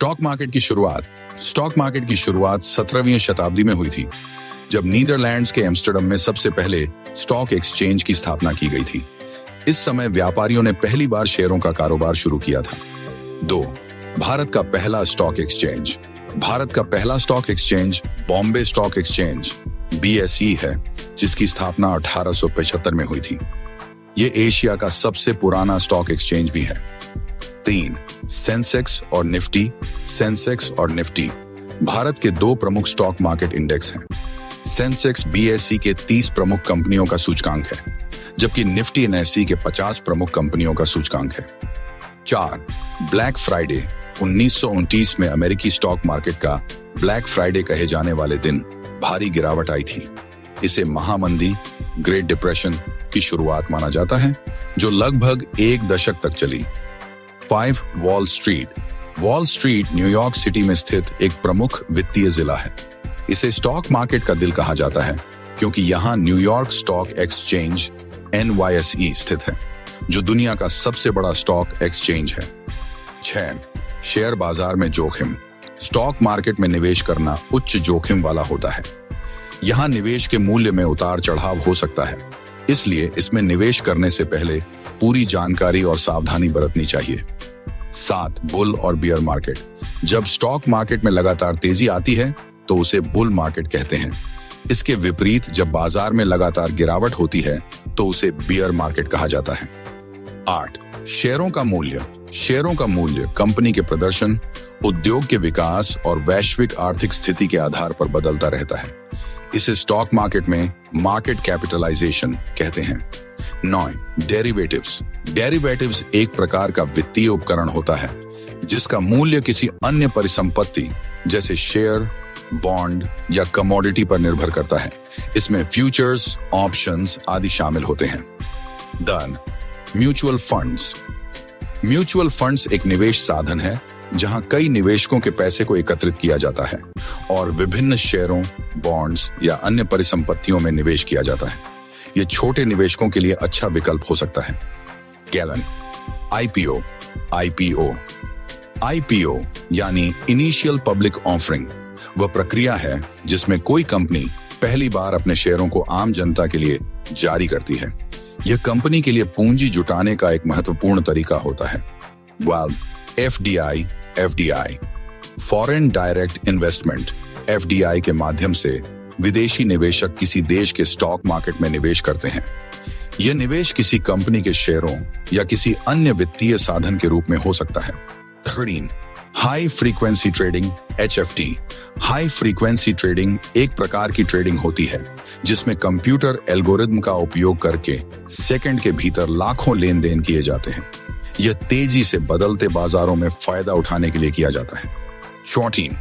Stock market की शुरुआत 17वीं शताब्दी में हुई थी, जब नीदरलैंड्स के एम्स्टर्डम में सबसे पहले स्टॉक एक्सचेंज की स्थापना की गई थी। इस समय व्यापारियों ने पहली बार शेयरों का कारोबार शुरू किया था। 2. भारत का पहला stock exchange Bombay stock exchange BSE है, जिसकी स्थापना 1875 में हुई थी। ये एशिया का सबसे पुराना स्टॉक एक्सचेंज भी है। 3. सेंसेक्स और निफ्टी भारत के 2 प्रमुख स्टॉक मार्केट इंडेक्स हैं। सेंसेक्स BSE के 30 प्रमुख कंपनियों का सूचकांक है, जबकि निफ्टी NSE के 50 प्रमुख कंपनियों का सूचकांक है। 4. ब्लैक फ्राइडे 1929 में अमेरिकी स्टॉक मार्केट का ब्लैक फ्राइडे कहे जाने वाले दिन भारी गिरावट आई थी। इसे महामंदी, ग्रेट डिप्रेशन की शुरुआत माना जाता है, जो लगभग 1 दशक तक चली। 5. वॉल स्ट्रीट न्यूयॉर्क सिटी में स्थित एक प्रमुख वित्तीय जिला है। इसे स्टॉक मार्केट का दिल कहा जाता है, क्योंकि यहाँ न्यूयॉर्क स्टॉक एक्सचेंज NYSE स्थित है, जो दुनिया का सबसे बड़ा स्टॉक एक्सचेंज है। 6. शेयर बाजार में जोखिम। स्टॉक मार्केट में निवेश करना उच्च जोखिम वाला होता है। यहाँ निवेश के मूल्य में उतार चढ़ाव हो सकता है, इसलिए इसमें निवेश करने से पहले पूरी जानकारी और सावधानी बरतनी चाहिए। 7. बुल और बियर मार्केट। जब स्टॉक मार्केट में लगातार तेजी आती है तो उसे बुल मार्केट कहते हैं। इसके विपरीत जब बाजार में लगातार गिरावट होती है तो उसे बियर मार्केट कहा जाता है। 8. शेयरों का मूल्य कंपनी के प्रदर्शन, उद्योग के विकास और वैश्विक आर्थिक स्थिति के आधार पर बदलता रहता है। इसे स्टॉक मार्केट में मार्केट कैपिटलाइजेशन कहते हैं। 9. डेरिवेटिव्स एक प्रकार का वित्तीय उपकरण होता है, जिसका मूल्य किसी अन्य परिसंपत्ति जैसे शेयर, बॉन्ड या कमोडिटी पर निर्भर करता है। इसमें फ्यूचर्स, ऑप्शंस आदि शामिल होते हैं। धन। म्यूचुअल फंड्स एक निवेश साधन है, जहां कई निवेशकों के पैसे को एकत्रित किया जाता है और विभिन्न शेयरों, बॉन्ड्स या अन्य परिसंपत्तियों में निवेश किया जाता है। ये छोटे निवेशकों के लिए अच्छा विकल्प हो सकता है। गैलन। IPO यानी इनिशियल पब्लिक ऑफरिंग वह प्रक्रिया है जिसमें कोई कंपनी पहली बार अपने शेयरों को आम जनता के लिए जारी करती है। यह कंपनी के लिए पूंजी जुटाने का एक महत्वपूर्ण तरीका होता है। FDI foreign direct investment FDI के माध्यम से विदेशी निवेशक किसी देश के स्टॉक मार्केट में निवेश करते हैं। यह निवेश किसी कंपनी के शेयरों या किसी अन्य वित्तीय साधन के रूप में हो सकता है। 13. High frequency trading HFT। High frequency trading एक प्रकार की ट्रेडिंग होती है जिसमें कंप्यूटर एल्गोरिदम का उपयोग करके सेकंड के भीतर लाखों लेन देन किए जाते हैं। यह तेजी से बदलते बाजारों में फायदा उठाने के लिए किया जाता है। 14.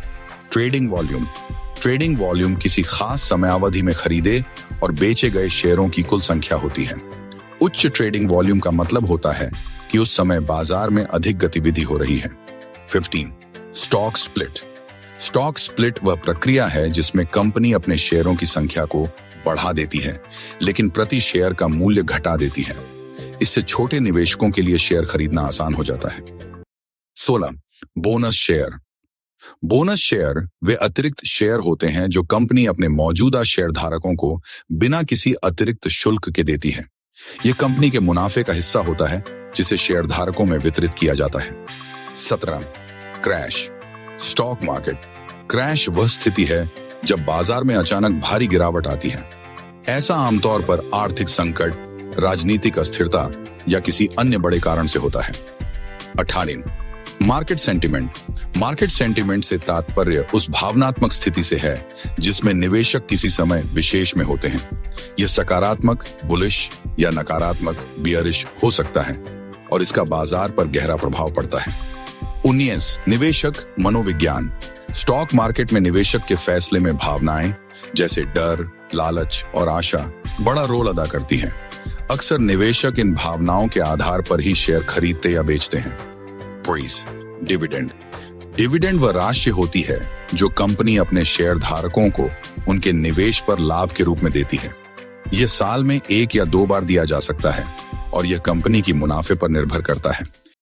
ट्रेडिंग वॉल्यूम किसी खास समयावधि में खरीदे और बेचे गए शेयरों की कुल संख्या होती है। उच्च ट्रेडिंग वॉल्यूम का मतलब होता है कि उस समय बाजार में अधिक गतिविधि हो रही है। 15. स्टॉक स्प्लिट वह प्रक्रिया है जिसमें कंपनी अपने शेयरों की संख्या को बढ़ा देती है, लेकिन प्रति शेयर का मूल्य घटा देती है। इससे छोटे निवेशकों के लिए शेयर खरीदना आसान हो जाता है। 16. बोनस शेयर वे अतिरिक्त शेयर होते हैं जो कंपनी अपने मौजूदा शेयर धारकों को बिना किसी अतिरिक्त शुल्क के देती है। यह कंपनी के मुनाफे का हिस्सा होता है जिसे शेयर धारकों में वितरित किया जाता है। 17. क्रैश। स्टॉक मार्केट क्रैश वह स्थिति है जब बाजार में अचानक भारी गिरावट आती है। ऐसा आमतौर पर आर्थिक संकट, राजनीतिक अस्थिरता या किसी अन्य बड़े कारण से होता है। 18. मार्केट सेंटिमेंट से तात्पर्य उस भावनात्मक स्थिति से है जिसमें निवेशक किसी समय विशेष में होते हैं। यह सकारात्मक, बुलिश या नकारात्मक, बियरिश हो सकता है और इसका बाजार पर गहरा प्रभाव पड़ता है। 19. निवेशक मनोविज्ञान। स्टॉक मार्केट में निवेशक के फैसले में भावनाएं जैसे डर, लालच और आशा बड़ा रोल अदा करती हैं। अक्सर निवेशक इन भावनाओं के आधार पर ही शेयर खरीदते या बेचते हैं। डिविडेंड वह राशि होती है जो कंपनी अपने शेयर धारकों को उनके निवेश पर लाभ के रूप में देती है। यह साल में 1 या 2 बार दिया जा सकता है और यह कंपनी की मुनाफे पर निर्भर करता है।